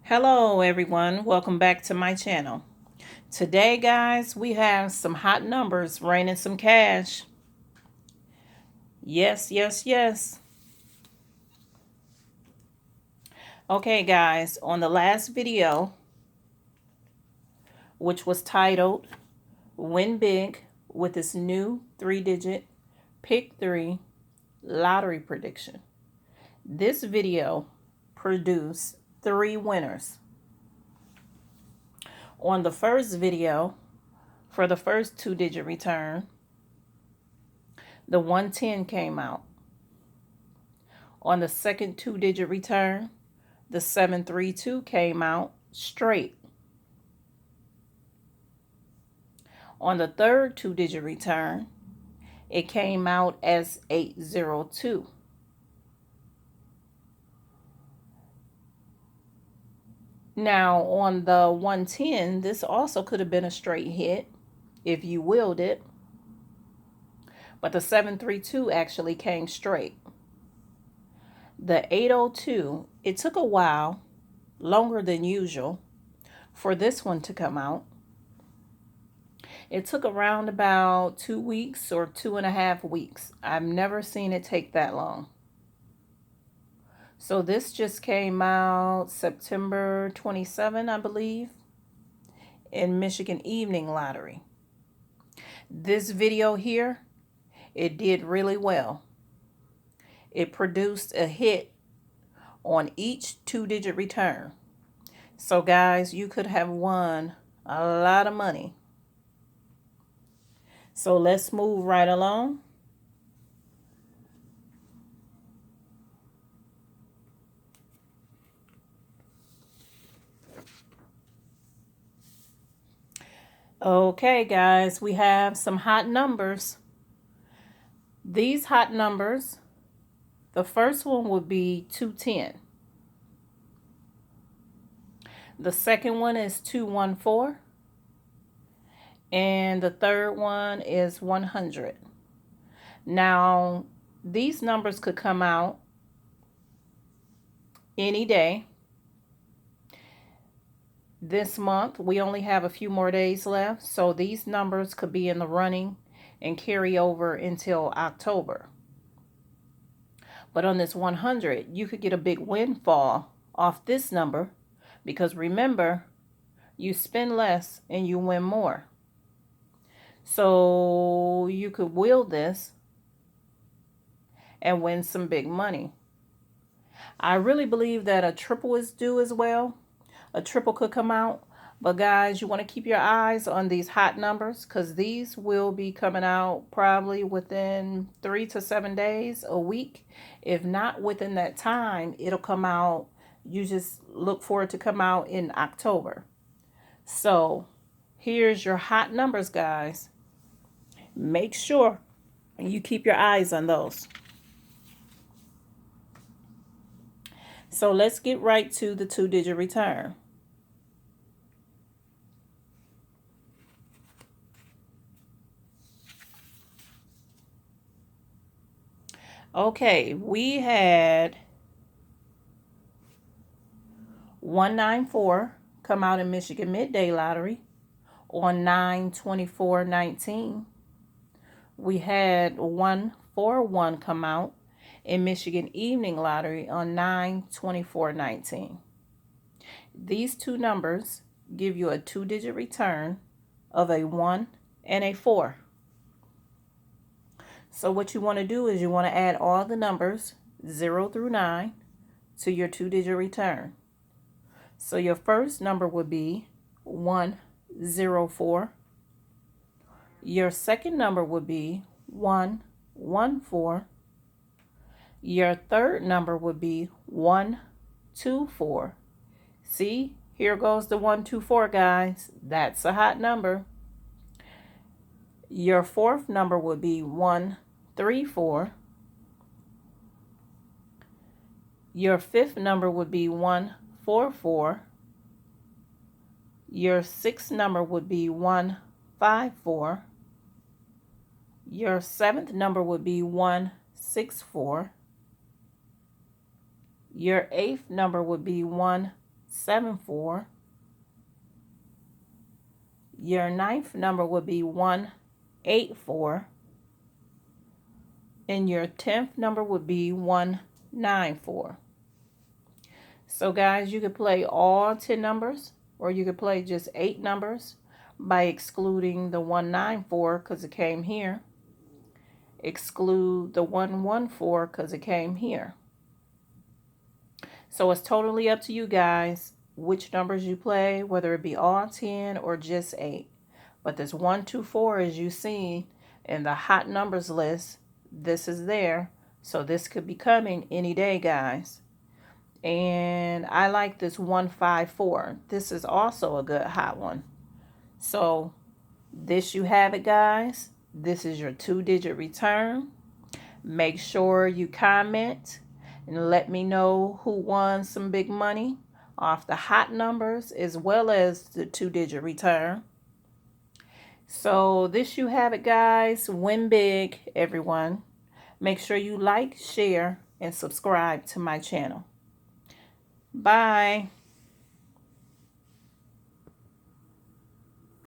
Hello everyone, welcome back to my channel. Today guys, we have some hot numbers raining some cash. Yes, yes, yes. Okay guys, on the last video, which was titled Win Big with this new 3-digit Pick 3 lottery prediction. This video produced 3 winners. On the first video, for the first 2-digit return, the 110 came out. On the second 2-digit return, the 732 came out straight. On the third 2-digit return, it came out as 802. Now, on the 110, this also could have been a straight hit if you willed it, but the 732 actually came straight. The 802, it took a while, longer than usual, for this one to come out. It took around about 2 weeks or 2.5 weeks. I've never seen it take that long. So this just came out September 27, I believe, in Michigan Evening Lottery. This video here, it did really well. It produced a hit on each 2-digit return. So guys, you could have won a lot of money. So let's move right along. Okay guys, we have some hot numbers. These hot numbers, the first one would be 210. The second one is 214. And the third one is 100. Now, these numbers could come out any day. This month, we only have a few more days left, so these numbers could be in the running and carry over until October. But on this 100, you could get a big windfall off this number because remember, you spend less and you win more. So you could will this and win some big money. I really believe that a triple is due as well. A triple could come out. But guys, you want to keep your eyes on these hot numbers because these will be coming out probably within 3 to 7 days, a week. If not within that time, it'll come out. You just look for it to come out in October. So here's your hot numbers, guys. Make sure you keep your eyes on those. So let's get right to the 2-digit return. Okay, we had 194 come out in Michigan Midday Lottery on 9/24/19. We had 141 come out in Michigan Evening Lottery on 9/24/19. These two numbers give you a 2-digit return of a 1 and a 4. So what you want to do is you want to add all the numbers 0 through 9 to your 2-digit return. So your first number would be 104. Your second number would be 114. Your third number would be 124. See, here goes the 124, guys. That's a hot number. Your fourth number would be 134. Your fifth number would be 144. Your sixth number would be 154. Your seventh number would be 164. Your eighth number would be 1 174. Your ninth number would be 184. And your 10th number would be 194. So guys, you could play all 10 numbers, or you could play just 8 numbers by excluding the 194 because it came here. Exclude the 114 because it came here. So it's totally up to you guys which numbers you play, whether it be all 10 or just 8. But this 1, 2, 4, as you see in the hot numbers list, this is there. So this could be coming any day, guys. And I like this 154. This is also a good hot one. So this you have it, guys. This is your 2-digit return. Make sure you comment and let me know who won some big money off the hot numbers as well as the 2-digit return. So this you have it, guys. Win big, everyone. Make sure you like, share, and subscribe to my channel. Bye.